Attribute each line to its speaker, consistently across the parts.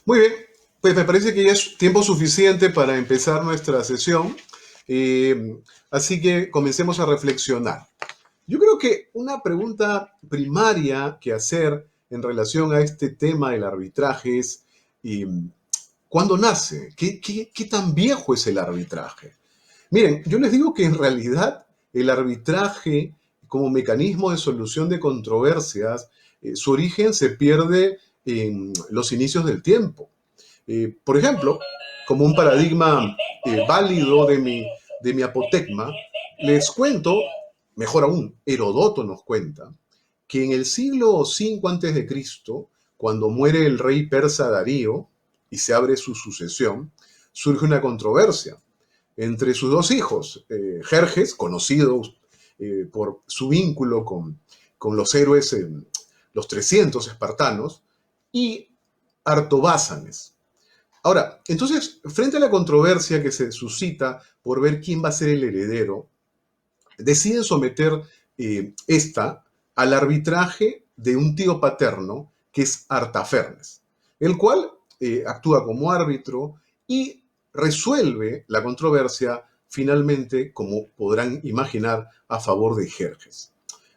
Speaker 1: Muy bien, pues me parece que ya es tiempo suficiente para empezar nuestra sesión. Eh, Así que comencemos a reflexionar. Yo creo que una pregunta primaria que hacer en relación a este tema del arbitraje es eh, ¿cuándo nace? ¿Qué tan viejo es el arbitraje? Miren, yo les digo que en realidad el arbitraje como mecanismo de solución de controversias, su origen se pierde en los inicios del tiempo. Por ejemplo, como un paradigma válido de mi apotegma, les cuento, mejor aún, Herodoto nos cuenta, que en el siglo V antes de Cristo, cuando muere el rey persa Darío y se abre su sucesión, surge una controversia entre sus dos hijos, Jerjes, conocido por su vínculo con los héroes, los 300 espartanos, y Artobázanes. Ahora, entonces, frente a la controversia que se suscita por ver quién va a ser el heredero, deciden someter esta al arbitraje de un tío paterno que es Artafernes, el cual actúa como árbitro y resuelve la controversia finalmente, como podrán imaginar, a favor de Jerjes.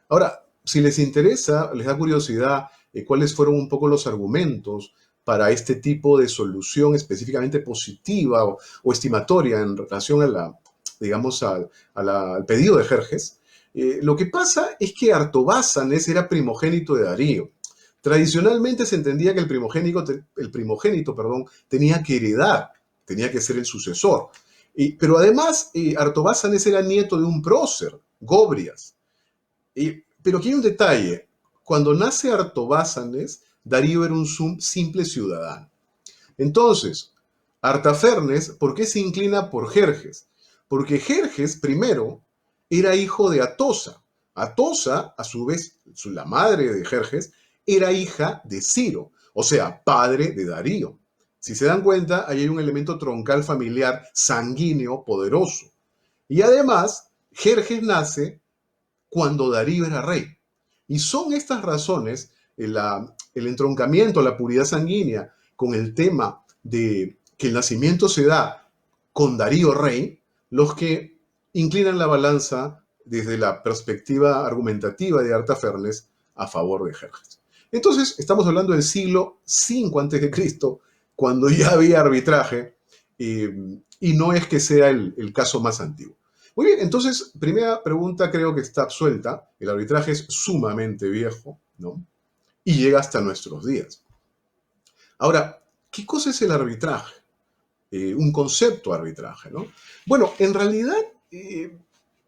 Speaker 1: Ahora, si les interesa, les da curiosidad cuáles fueron un poco los argumentos para este tipo de solución específicamente positiva o estimatoria en relación a la, digamos, al pedido de Jerjes. Lo que pasa es que Artobázanes era primogénito de Darío. Tradicionalmente se entendía que el primogénito, perdón, tenía que heredar, tenía que ser el sucesor. Pero además, Artobázanes era nieto de un prócer, Gobrias. Pero aquí hay un detalle. Cuando nace Artobázanes, Darío era un simple ciudadano. Entonces, Artafernes, ¿por qué se inclina por Jerjes? Porque Jerjes, primero, era hijo de Atosa. Atosa, a su vez, la madre de Jerjes, era hija de Ciro, o sea, padre de Darío. Si se dan cuenta, ahí hay un elemento troncal familiar sanguíneo poderoso. Y además, Jerjes nace cuando Darío era rey. Y son estas razones, el entroncamiento, la puridad sanguínea, con el tema de que el nacimiento se da con Darío rey, los que inclinan la balanza desde la perspectiva argumentativa de Artafernes a favor de Jerjes. Entonces, estamos hablando del siglo V antes de Cristo, cuando ya había arbitraje, y no es que sea el caso más antiguo. Muy bien, entonces, primera pregunta creo que está absuelta. El arbitraje es sumamente viejo, ¿no? Y llega hasta nuestros días. Ahora, ¿qué cosa es el arbitraje? Un concepto de arbitraje, ¿no? Bueno, en realidad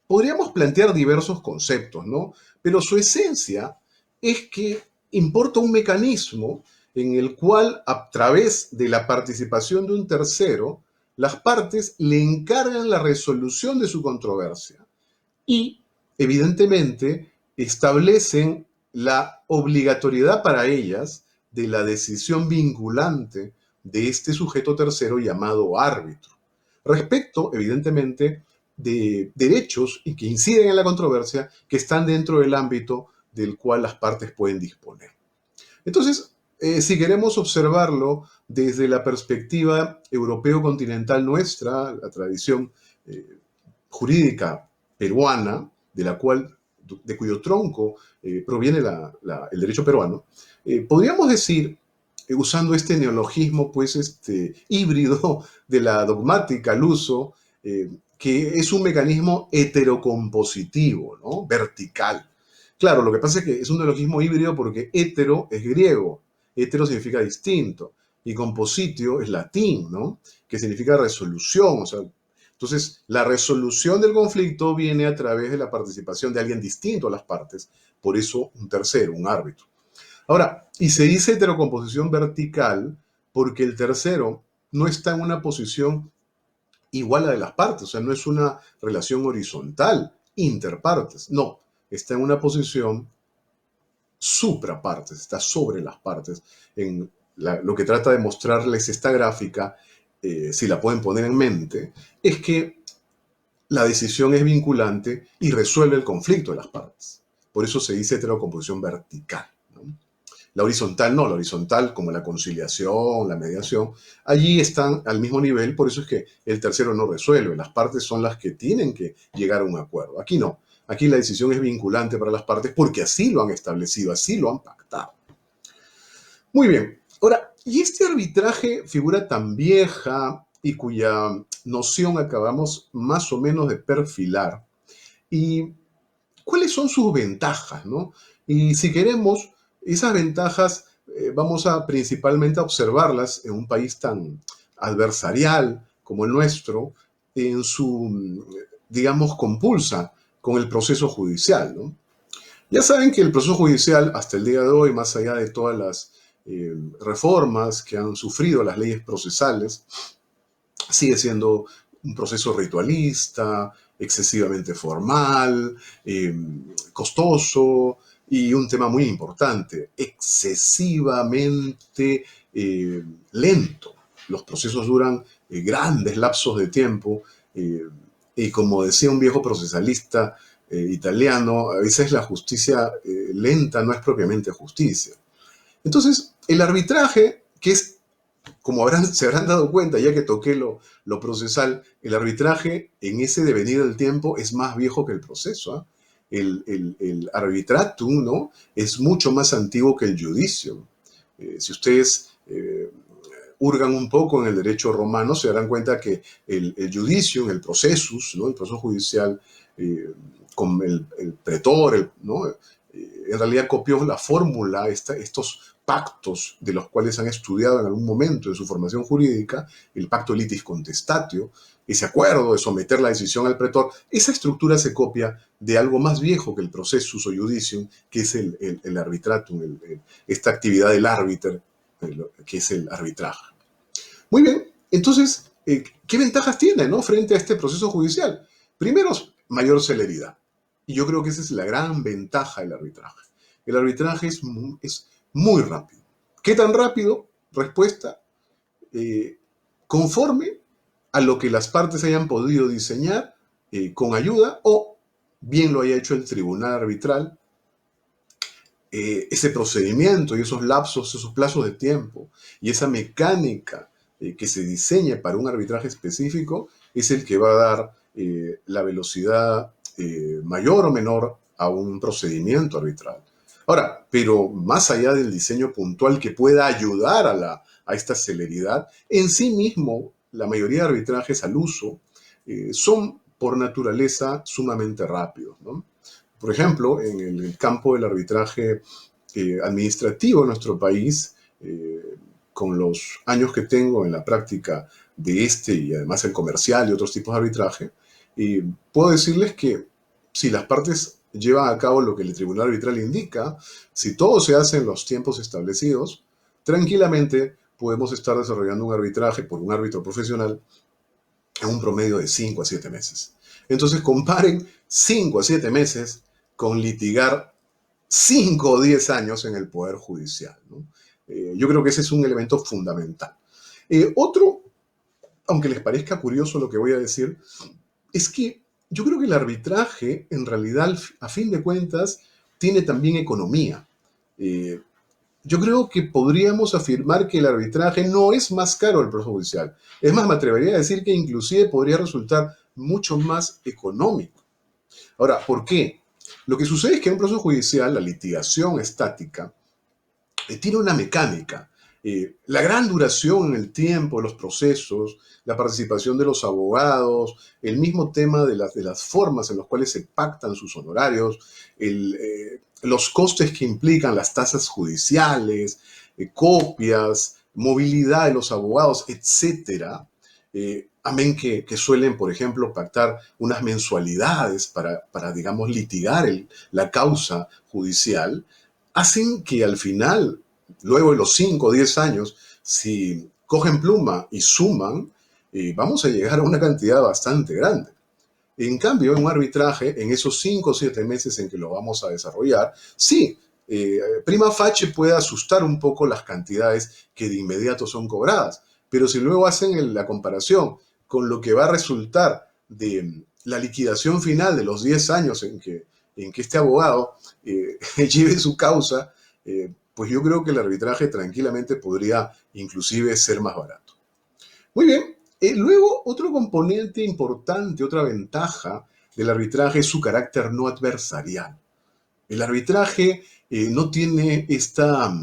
Speaker 1: podríamos plantear diversos conceptos, ¿no? Pero su esencia es que importa un mecanismo en el cual, a través de la participación de un tercero, las partes le encargan la resolución de su controversia y, evidentemente, establecen la obligatoriedad para ellas de la decisión vinculante de este sujeto tercero llamado árbitro. Respecto, evidentemente, de derechos y que inciden en la controversia que están dentro del ámbito del cual las partes pueden disponer. Entonces, si queremos observarlo desde la perspectiva europeo-continental nuestra, la tradición jurídica peruana, de cuyo tronco proviene el derecho peruano, podríamos decir, usando este neologismo pues, híbrido de la dogmática al uso, que es un mecanismo heterocompositivo, ¿no? Vertical. Claro, lo que pasa es que es un neologismo híbrido porque hetero es griego, hetero significa distinto, y compositio es latín, ¿no? Que significa resolución, o sea, entonces, la resolución del conflicto viene a través de la participación de alguien distinto a las partes, por eso un tercero, un árbitro. Ahora, y se dice heterocomposición vertical porque el tercero no está en una posición igual a la de las partes, o sea, no es una relación horizontal, interpartes, no, está en una posición suprapartes, está sobre las partes. Lo que trata de mostrarles esta gráfica, si la pueden poner en mente, es que la decisión es vinculante y resuelve el conflicto de las partes. Por eso se dice heterocomposición vertical, ¿no? La horizontal no, la horizontal como la conciliación, la mediación, allí están al mismo nivel, por eso es que el tercero no resuelve, las partes son las que tienen que llegar a un acuerdo. Aquí no, aquí la decisión es vinculante para las partes porque así lo han establecido, así lo han pactado. Muy bien, ahora, ¿y este arbitraje, figura tan vieja y cuya noción acabamos más o menos de perfilar? ¿Y cuáles son sus ventajas, no? Y si queremos, esas ventajas vamos a principalmente a observarlas en un país tan adversarial como el nuestro, en su, digamos, compulsa con el proceso judicial, ¿no? Ya saben que el proceso judicial, hasta el día de hoy, más allá de todas las reformas que han sufrido las leyes procesales, sigue siendo un proceso ritualista, excesivamente formal, costoso y un tema muy importante, excesivamente lento. Los procesos duran grandes lapsos de tiempo y como decía un viejo procesalista italiano, a veces la justicia lenta no es propiamente justicia. Entonces, el arbitraje, que es como se habrán dado cuenta, ya que toqué lo procesal, el arbitraje en ese devenir del tiempo es más viejo que el proceso. ¿Eh? El arbitratum, ¿no? Es mucho más antiguo que el judicio. Si ustedes hurgan un poco en el derecho romano, se darán cuenta que el judicium, el processus, ¿no? El proceso judicial, con el pretor, ¿no? En realidad copió la fórmula, estos pactos de los cuales han estudiado en algún momento en su formación jurídica, el pacto litis contestatio, ese acuerdo de someter la decisión al pretor, esa estructura se copia de algo más viejo que el processus o judicium, que es el arbitratum, esta actividad del árbiter, que es el arbitraje. Muy bien, entonces, ¿qué ventajas tiene, no, frente a este proceso judicial? Primero, mayor celeridad. Y yo creo que esa es la gran ventaja del arbitraje. El arbitraje es muy rápido. ¿Qué tan rápido? Respuesta, conforme a lo que las partes hayan podido diseñar con ayuda o bien lo haya hecho el tribunal arbitral. Ese procedimiento y esos lapsos, esos plazos de tiempo y esa mecánica que se diseñe para un arbitraje específico es el que va a dar la velocidad mayor o menor a un procedimiento arbitral. Ahora, pero más allá del diseño puntual que pueda ayudar a esta celeridad, en sí mismo la mayoría de arbitrajes al uso son por naturaleza sumamente rápidos, ¿no? Por ejemplo, en el campo del arbitraje administrativo en nuestro país, con los años que tengo en la práctica de este y además el comercial y otros tipos de arbitraje, puedo decirles que si las partes llevan a cabo lo que el tribunal arbitral indica, si todo se hace en los tiempos establecidos, tranquilamente podemos estar desarrollando un arbitraje por un árbitro profesional en un promedio de 5 a 7 meses. Entonces comparen 5 a 7 meses con litigar 5 o 10 años en el Poder Judicial, ¿no? Yo creo que ese es un elemento fundamental. Otro, aunque les parezca curioso lo que voy a decir, es que yo creo que el arbitraje, en realidad, a fin de cuentas, tiene también economía. Eh, yo creo que podríamos afirmar que el arbitraje no es más caro del proceso judicial. Es más, me atrevería a decir que inclusive podría resultar mucho más económico. Ahora, ¿por qué? Lo que sucede es que en un proceso judicial, la litigación estática tiene una mecánica. La gran duración en el tiempo, los procesos, la participación de los abogados, el mismo tema de las formas en las cuales se pactan sus honorarios, los costes que implican las tasas judiciales, copias, movilidad de los abogados, etcétera. Amén que suelen, por ejemplo, pactar unas mensualidades para digamos, litigar la causa judicial, hacen que al final, luego de los 5 o 10 años, si cogen pluma y suman, vamos a llegar a una cantidad bastante grande. En cambio, en un arbitraje, en esos 5 o 7 meses en que lo vamos a desarrollar, sí, prima facie puede asustar un poco las cantidades que de inmediato son cobradas, pero si luego hacen la comparación con lo que va a resultar de la liquidación final de los 10 años en que este abogado lleve su causa, pues yo creo que el arbitraje tranquilamente podría inclusive ser más barato. Muy bien. Luego, otro componente importante, otra ventaja del arbitraje es su carácter no adversarial. El arbitraje no tiene esta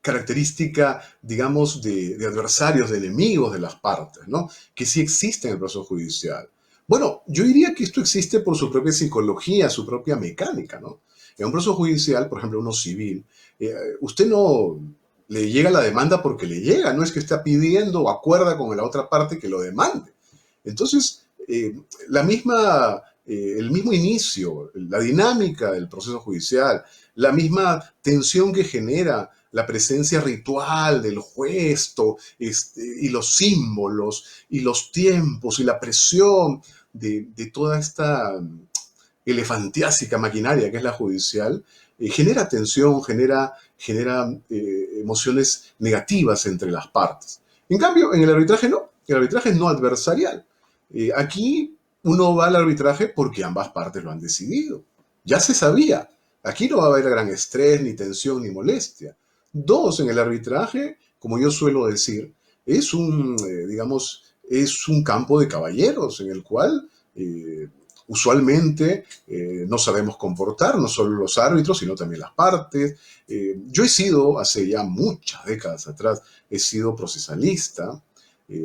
Speaker 1: característica, digamos, de adversarios, de enemigos de las partes, ¿no? Que sí existe en el proceso judicial. Bueno, yo diría que esto existe por su propia psicología, su propia mecánica, ¿no? En un proceso judicial, por ejemplo, uno civil, usted no le llega la demanda porque le llega, no es que está pidiendo o acuerda con la otra parte que lo demande. Entonces, el mismo inicio, la dinámica del proceso judicial, la misma tensión que genera la presencia ritual del juez y los símbolos y los tiempos y la presión de toda esta elefantiásica maquinaria que es la judicial, genera tensión, genera emociones negativas entre las partes. En cambio, en el arbitraje no. El arbitraje es no adversarial. Aquí uno va al arbitraje porque ambas partes lo han decidido. Ya se sabía. Aquí no va a haber gran estrés, ni tensión, ni molestia. Dos, en el arbitraje, como yo suelo decir, es un campo de caballeros en el cual usualmente no sabemos comportar, no solo los árbitros, sino también las partes. Yo he sido, hace ya muchas décadas atrás, he sido procesalista.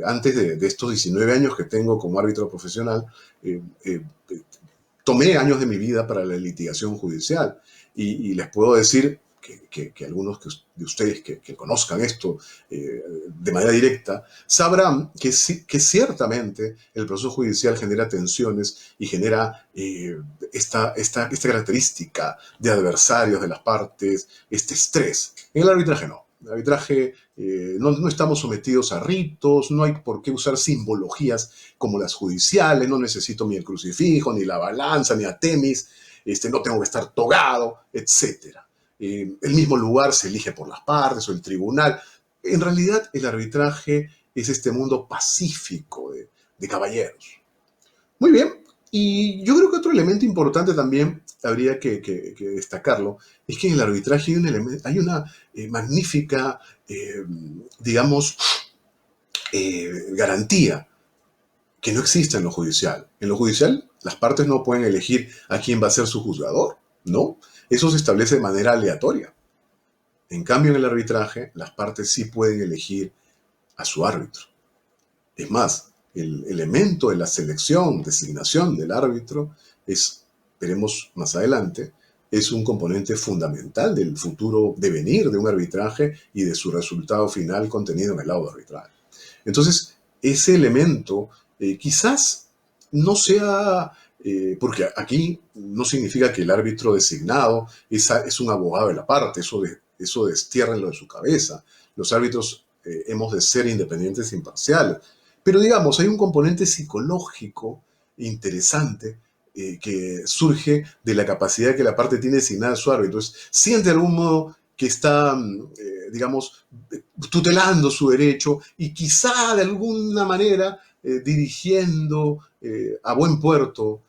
Speaker 1: Antes de estos 19 años que tengo como árbitro profesional, eh, eh, tomé años de mi vida para la litigación judicial y les puedo decir que algunos de ustedes que conozcan esto de manera directa sabrán que ciertamente el proceso judicial genera tensiones y genera esta característica de adversarios de las partes, este estrés. En el arbitraje no. En el arbitraje no estamos sometidos a ritos, no hay por qué usar simbologías como las judiciales, no necesito ni el crucifijo, ni la balanza, ni a Temis, no tengo que estar togado, etc. El mismo lugar se elige por las partes o el tribunal. En realidad, el arbitraje es este mundo pacífico de caballeros. Muy bien, y yo creo que otro elemento importante también habría que destacarlo, es que en el arbitraje hay una magnífica, digamos, garantía que no existe en lo judicial. En lo judicial, las partes no pueden elegir a quién va a ser su juzgador, ¿no? Eso se establece de manera aleatoria. En cambio, en el arbitraje, las partes sí pueden elegir a su árbitro. Es más, el elemento de la selección, designación del árbitro veremos más adelante, es un componente fundamental del futuro devenir de un arbitraje y de su resultado final contenido en el laudo arbitral. Entonces, ese elemento quizás no sea, porque aquí no significa que el árbitro designado es un abogado de la parte, eso destiérrenlo de su cabeza. Los árbitros hemos de ser independientes e imparciales. Pero digamos, hay un componente psicológico interesante que surge de la capacidad que la parte tiene designada a su árbitro. Siente de algún modo que está, digamos, tutelando su derecho y quizá de alguna manera dirigiendo a buen puerto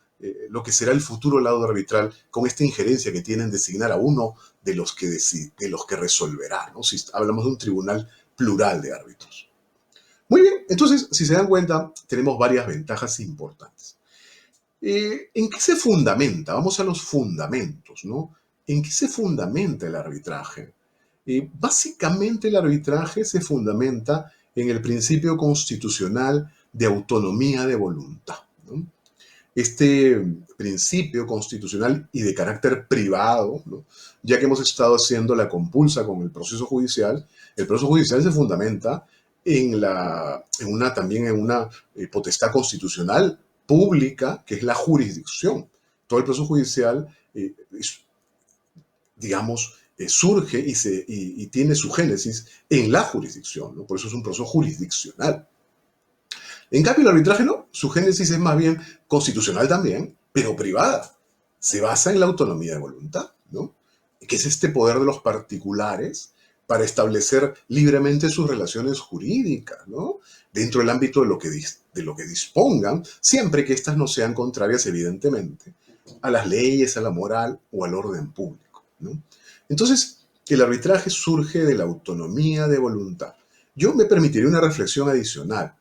Speaker 1: lo que será el futuro laudo arbitral con esta injerencia que tienen designar a uno de los que resolverá, ¿no? Si hablamos de un tribunal plural de árbitros. Muy bien, entonces, si se dan cuenta, tenemos varias ventajas importantes. ¿En qué se fundamenta? Vamos a los fundamentos, ¿no? ¿En qué se fundamenta el arbitraje? Básicamente el arbitraje se fundamenta en el principio constitucional de autonomía de voluntad, ¿no? Este principio constitucional y de carácter privado, ¿no? Ya que hemos estado haciendo la compulsa con el proceso judicial se fundamenta también en una potestad constitucional pública, que es la jurisdicción. Todo el proceso judicial, digamos, surge y tiene su génesis en la jurisdicción, ¿no? Por eso es un proceso jurisdiccional. En cambio, el arbitraje no, su génesis es más bien constitucional también, pero privada. Se basa en la autonomía de voluntad, ¿no? Que es este poder de los particulares para establecer libremente sus relaciones jurídicas, ¿no? Dentro del ámbito de lo que dispongan, siempre que éstas no sean contrarias, evidentemente, a las leyes, a la moral o al orden público, ¿no? Entonces, el arbitraje surge de la autonomía de voluntad. Yo me permitiría una reflexión adicional.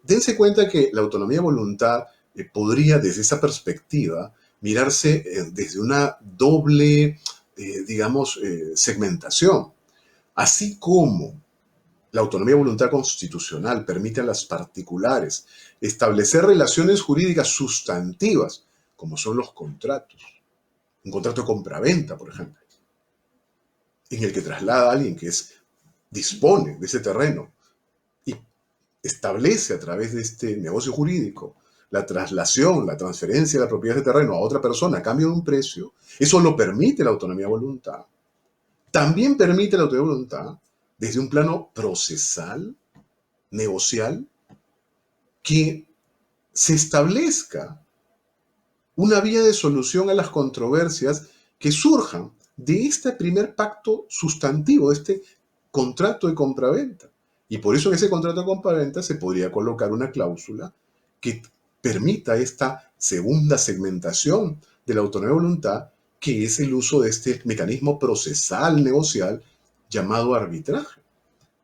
Speaker 1: Dense cuenta que la autonomía de voluntad podría, desde esa perspectiva, mirarse desde una doble, digamos, segmentación. Así como la autonomía de voluntad constitucional permite a las particulares establecer relaciones jurídicas sustantivas, como son los contratos. Un contrato de compraventa, por ejemplo, en el que traslada a alguien dispone de ese terreno y establece a través de este negocio jurídico la traslación, la transferencia de la propiedad de terreno a otra persona a cambio de un precio. Eso lo permite la autonomía de voluntad. También permite la autonomía de voluntad desde un plano procesal, negocial, que se establezca una vía de solución a las controversias que surjan de este primer pacto sustantivo, de este contrato de compraventa. Y por eso en ese contrato de compraventa se podría colocar una cláusula que permita esta segunda segmentación de la autonomía de voluntad, que es el uso de este mecanismo procesal negocial llamado arbitraje.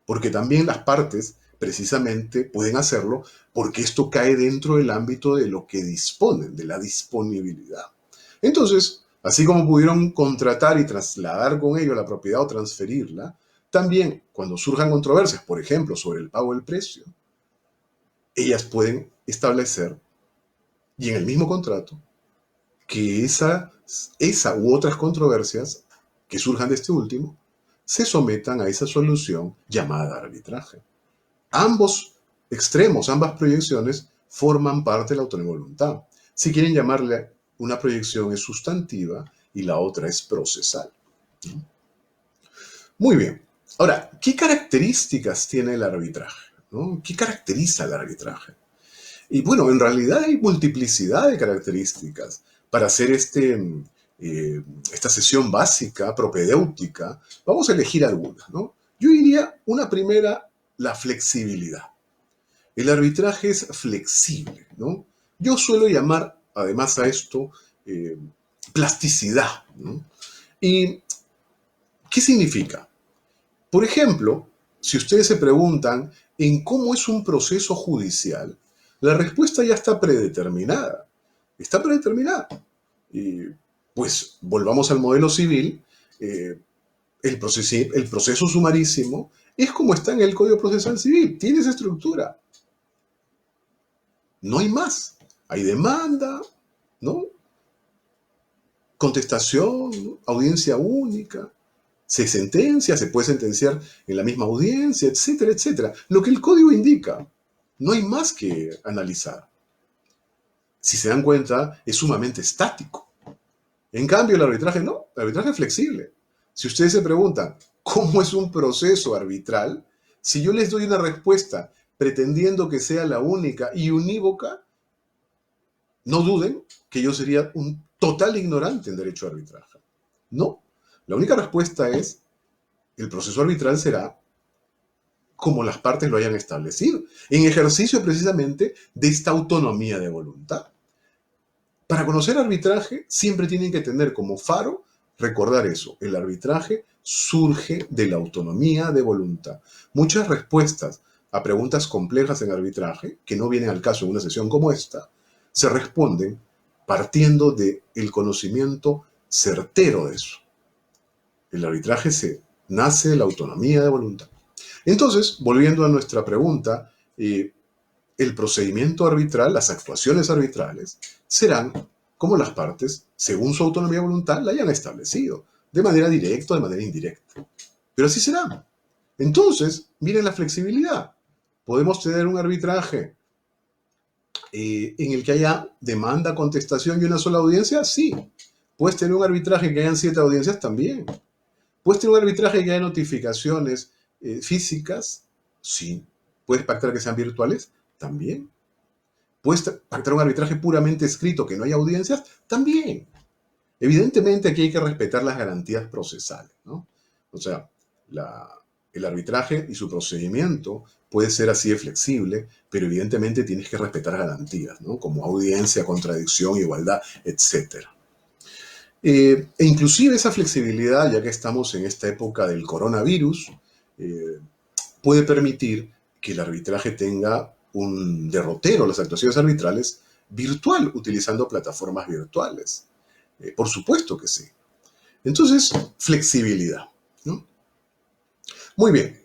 Speaker 1: Porque también las partes precisamente pueden hacerlo porque esto cae dentro del ámbito de lo que disponen, de la disponibilidad. Entonces, así como pudieron contratar y trasladar con ello la propiedad o transferirla, también cuando surjan controversias, por ejemplo, sobre el pago del precio, ellas pueden establecer, y en el mismo contrato, que esa u otras controversias que surjan de este último se sometan a esa solución llamada arbitraje. Ambos extremos, ambas proyecciones forman parte de la autonomía de voluntad. Si quieren llamarle, una proyección es sustantiva y la otra es procesal. Muy bien. Ahora, ¿qué características tiene el arbitraje? ¿No? ¿Qué caracteriza el arbitraje? Y bueno, en realidad hay multiplicidad de características para hacer esta sesión básica, propedéutica. Vamos a elegir algunas, ¿no? Yo diría una primera, la flexibilidad. El arbitraje es flexible, ¿no? Yo suelo llamar, además a esto, plasticidad, ¿no? ¿Y qué significa? Por ejemplo, si ustedes se preguntan en cómo es un proceso judicial, la respuesta ya está predeterminada. Está predeterminada. Y pues volvamos al modelo civil. El proceso sumarísimo es como está en el Código Procesal Civil. Tiene esa estructura. No hay más. Hay demanda, ¿no? Contestación, audiencia única. Se sentencia, se puede sentenciar en la misma audiencia, etcétera, etcétera. Lo que el código indica. No hay más que analizar. Si se dan cuenta, es sumamente estático. En cambio, el arbitraje no. El arbitraje es flexible. Si ustedes se preguntan, ¿cómo es un proceso arbitral? Si yo les doy una respuesta pretendiendo que sea la única y unívoca, no duden que yo sería un total ignorante en derecho de arbitraje. No. La única respuesta es, el proceso arbitral será como las partes lo hayan establecido, en ejercicio precisamente de esta autonomía de voluntad. Para conocer arbitraje, siempre tienen que tener como faro recordar eso. El arbitraje surge de la autonomía de voluntad. Muchas respuestas a preguntas complejas en arbitraje, que no vienen al caso en una sesión como esta, se responden partiendo del conocimiento certero de eso. El arbitraje nace de la autonomía de voluntad. Entonces, volviendo a nuestra pregunta, el procedimiento arbitral, las actuaciones arbitrales, serán como las partes, según su autonomía de voluntad, la hayan establecido, de manera directa o de manera indirecta. Pero así será. Entonces, miren la flexibilidad. Podemos tener un arbitraje en el que haya demanda, contestación y una sola audiencia, sí. Puedes tener un arbitraje que hayan 7 audiencias, también. Puedes tener un arbitraje que haya notificaciones físicas, sí. Puedes pactar que sean virtuales, también. ¿Puedes pactar un arbitraje puramente escrito que no haya audiencias? También. Evidentemente aquí hay que respetar las garantías procesales, ¿no? O sea, el arbitraje y su procedimiento puede ser así de flexible, pero evidentemente tienes que respetar garantías, ¿no? Como audiencia, contradicción, igualdad, etc. E inclusive esa flexibilidad, ya que estamos en esta época del coronavirus, eh, puede permitir que el arbitraje tenga un derrotero, las actuaciones arbitrales, virtual, utilizando plataformas virtuales. Por supuesto que sí. Entonces, flexibilidad, ¿no? Muy bien.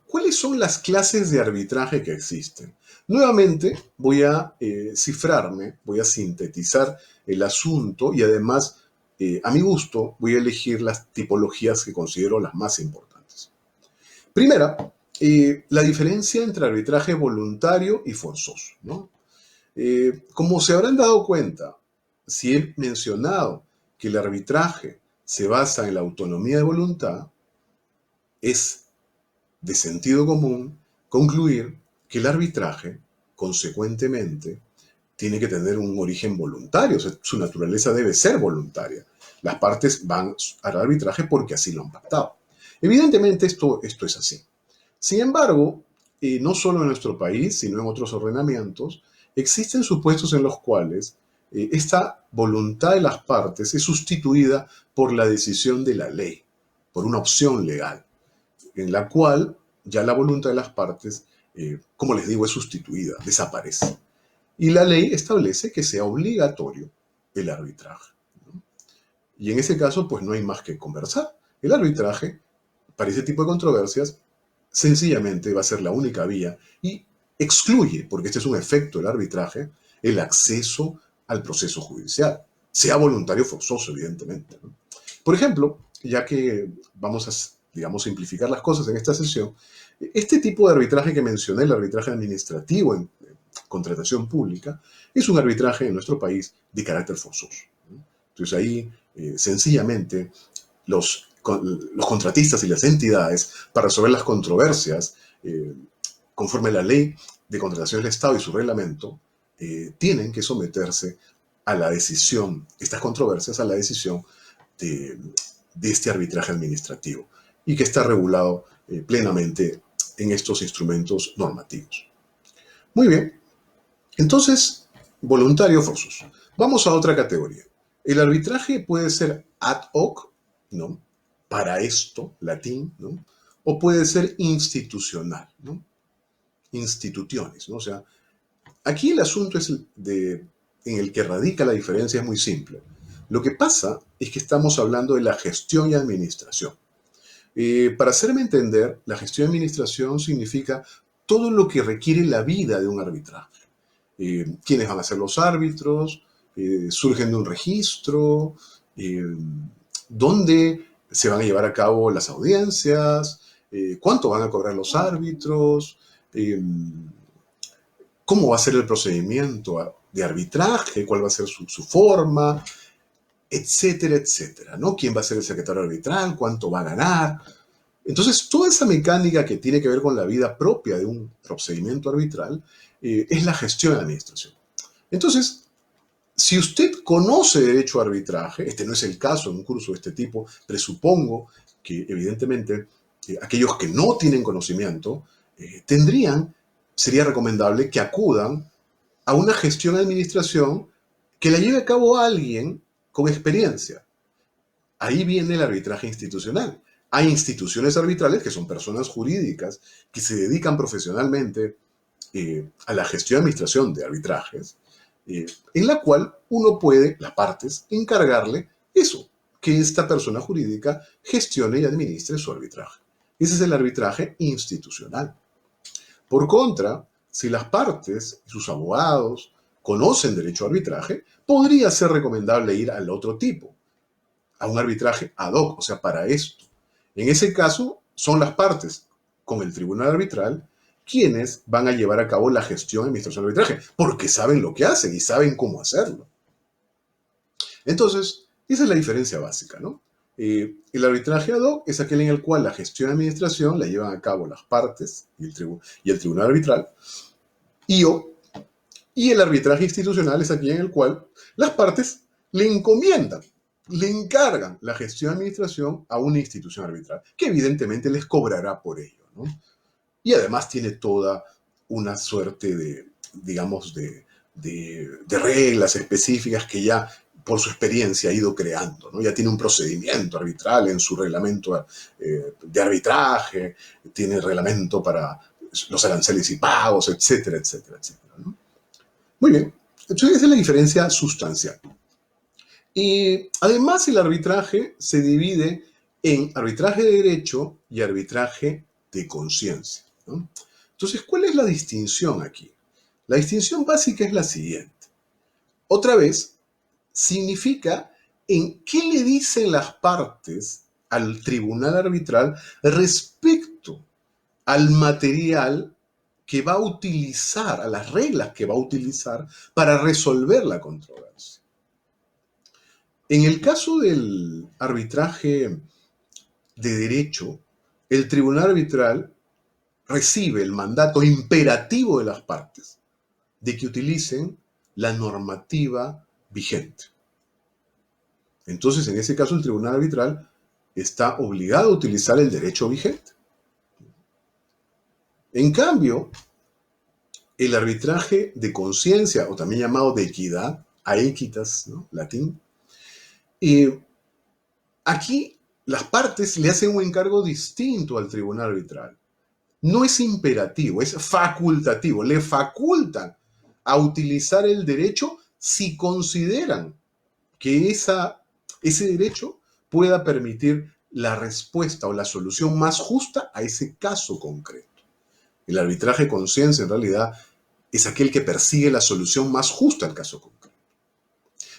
Speaker 1: ¿Cuáles son las clases de arbitraje que existen? Nuevamente voy a cifrarme, voy a sintetizar el asunto y además, a mi gusto, voy a elegir las tipologías que considero las más importantes. Primera, la diferencia entre arbitraje voluntario y forzoso, ¿no? Como se habrán dado cuenta, si he mencionado que el arbitraje se basa en la autonomía de voluntad, es de sentido común concluir que el arbitraje, consecuentemente, tiene que tener un origen voluntario, o sea, su naturaleza debe ser voluntaria. Las partes van al arbitraje porque así lo han pactado. Evidentemente esto es así. Sin embargo, no solo en nuestro país, sino en otros ordenamientos, existen supuestos en los cuales esta voluntad de las partes es sustituida por la decisión de la ley, por una opción legal en la cual ya la voluntad de las partes, como les digo, es sustituida, desaparece. Y la ley establece que sea obligatorio el arbitraje, ¿no? Y en ese caso, pues no hay más que conversar. El arbitraje, para ese tipo de controversias, sencillamente va a ser la única vía y excluye, porque este es un efecto del arbitraje, el acceso al proceso judicial, sea voluntario o forzoso, evidentemente, ¿no? Por ejemplo, ya que vamos a, digamos, simplificar las cosas en esta sesión, este tipo de arbitraje que mencioné, el arbitraje administrativo en contratación pública, es un arbitraje en nuestro país de carácter forzoso, ¿no? Entonces ahí, sencillamente, los contratistas y las entidades, para resolver las controversias, conforme a la ley de contratación del Estado y su reglamento, tienen que someterse a la decisión, estas controversias, a la decisión de, de este arbitraje administrativo y que está regulado plenamente en estos instrumentos normativos. Muy bien, entonces, voluntario forzoso. Vamos a otra categoría. El arbitraje puede ser ad hoc, ¿no? Para esto, latín, ¿no? O puede ser institucional, ¿no? Institutiones, ¿no? O sea, aquí el asunto es en el que radica la diferencia es muy simple. Lo que pasa es que estamos hablando de la gestión y administración. Para hacerme entender, la gestión y administración significa todo lo que requiere la vida de un arbitraje. Quiénes van a ser los árbitros, surgen de un registro, eh, dónde se van a llevar a cabo las audiencias, cuánto van a cobrar los árbitros, cómo va a ser el procedimiento de arbitraje, cuál va a ser su forma, etcétera, etcétera, ¿no? ¿Quién va a ser el secretario arbitral? ¿Cuánto va a ganar? Entonces, toda esa mecánica que tiene que ver con la vida propia de un procedimiento arbitral es la gestión de la administración. Entonces, si usted conoce derecho a arbitraje, este no es el caso en un curso de este tipo, presupongo que evidentemente aquellos que no tienen conocimiento sería recomendable que acudan a una gestión de administración que la lleve a cabo alguien con experiencia. Ahí viene el arbitraje institucional. Hay instituciones arbitrales que son personas jurídicas que se dedican profesionalmente a la gestión y administración de arbitrajes, en la cual uno puede, las partes, encargarle eso, que esta persona jurídica gestione y administre su arbitraje. Ese es el arbitraje institucional. Por contra, si las partes y sus abogados conocen derecho a arbitraje, podría ser recomendable ir al otro tipo, a un arbitraje ad hoc, o sea, para esto. En ese caso, son las partes con el tribunal arbitral quienes van a llevar a cabo la gestión y administración del arbitraje, porque saben lo que hacen y saben cómo hacerlo. Entonces, esa es la diferencia básica, ¿no? El arbitraje ad hoc es aquel en el cual la gestión y administración la llevan a cabo las partes y el tribunal arbitral, y, o, y el arbitraje institucional es aquel en el cual las partes le encomiendan, le encargan la gestión y administración a una institución arbitral, que evidentemente les cobrará por ello, ¿no? Y además tiene toda una suerte de, digamos, de reglas específicas que ya por su experiencia ha ido creando, ¿no? Ya tiene un procedimiento arbitral en su reglamento de arbitraje, tiene reglamento para los aranceles y pagos, etcétera, etcétera, etcétera, ¿no? Muy bien, entonces esa es la diferencia sustancial. Y además el arbitraje se divide en arbitraje de derecho y arbitraje de conciencia, ¿no? Entonces, ¿cuál es la distinción aquí? La distinción básica es la siguiente. Otra vez, significa en qué le dicen las partes al tribunal arbitral respecto al material que va a utilizar, a las reglas que va a utilizar para resolver la controversia. En el caso del arbitraje de derecho, el tribunal arbitral recibe el mandato imperativo de las partes de que utilicen la normativa vigente. Entonces, en ese caso, el tribunal arbitral está obligado a utilizar el derecho vigente. En cambio, el arbitraje de conciencia, o también llamado de equidad, aequitas, ¿no? Latín, aquí las partes le hacen un encargo distinto al tribunal arbitral. No es imperativo, es facultativo. Le facultan a utilizar el derecho si consideran que ese derecho pueda permitir la respuesta o la solución más justa a ese caso concreto. El arbitraje de conciencia, en realidad, es aquel que persigue la solución más justa al caso concreto.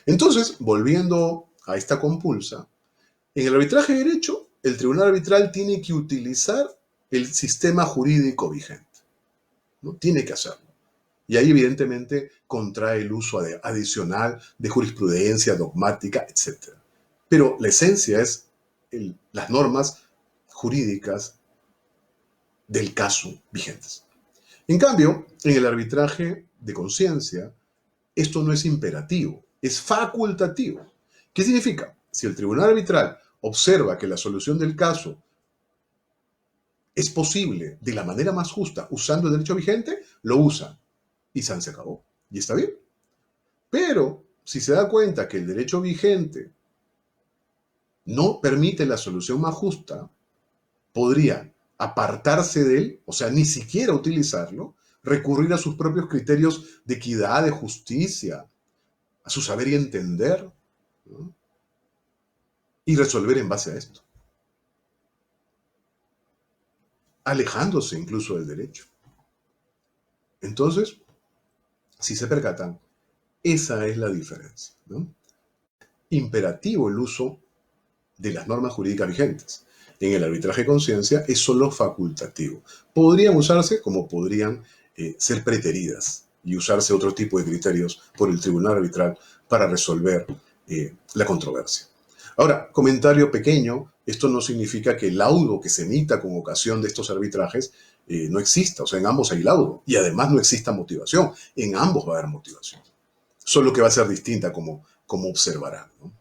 Speaker 1: Entonces, volviendo a esta compulsa, en el arbitraje de derecho, el tribunal arbitral tiene que utilizar el sistema jurídico vigente, ¿no? Tiene que hacerlo. Y ahí, evidentemente, contrae el uso adicional de jurisprudencia, dogmática, etc. Pero la esencia es las normas jurídicas del caso vigentes. En cambio, en el arbitraje de conciencia, esto no es imperativo, es facultativo. ¿Qué significa? Si el tribunal arbitral observa que la solución del caso es posible de la manera más justa usando el derecho vigente, lo usa y se acabó. Y está bien. Pero si se da cuenta que el derecho vigente no permite la solución más justa, podría apartarse de él, o sea, ni siquiera utilizarlo, recurrir a sus propios criterios de equidad, de justicia, a su saber y entender, ¿no? Y resolver en base a esto, alejándose incluso del derecho. Entonces, si se percatan, esa es la diferencia, ¿no? Imperativo el uso de las normas jurídicas vigentes. En el arbitraje de conciencia es solo facultativo. Podrían usarse como podrían ser preteridas y usarse otro tipo de criterios por el tribunal arbitral para resolver la controversia. Ahora, comentario pequeño, esto no significa que el laudo que se emita con ocasión de estos arbitrajes no exista. O sea, en ambos hay laudo y además no exista motivación. En ambos va a haber motivación. Solo que va a ser distinta como observarán, ¿no?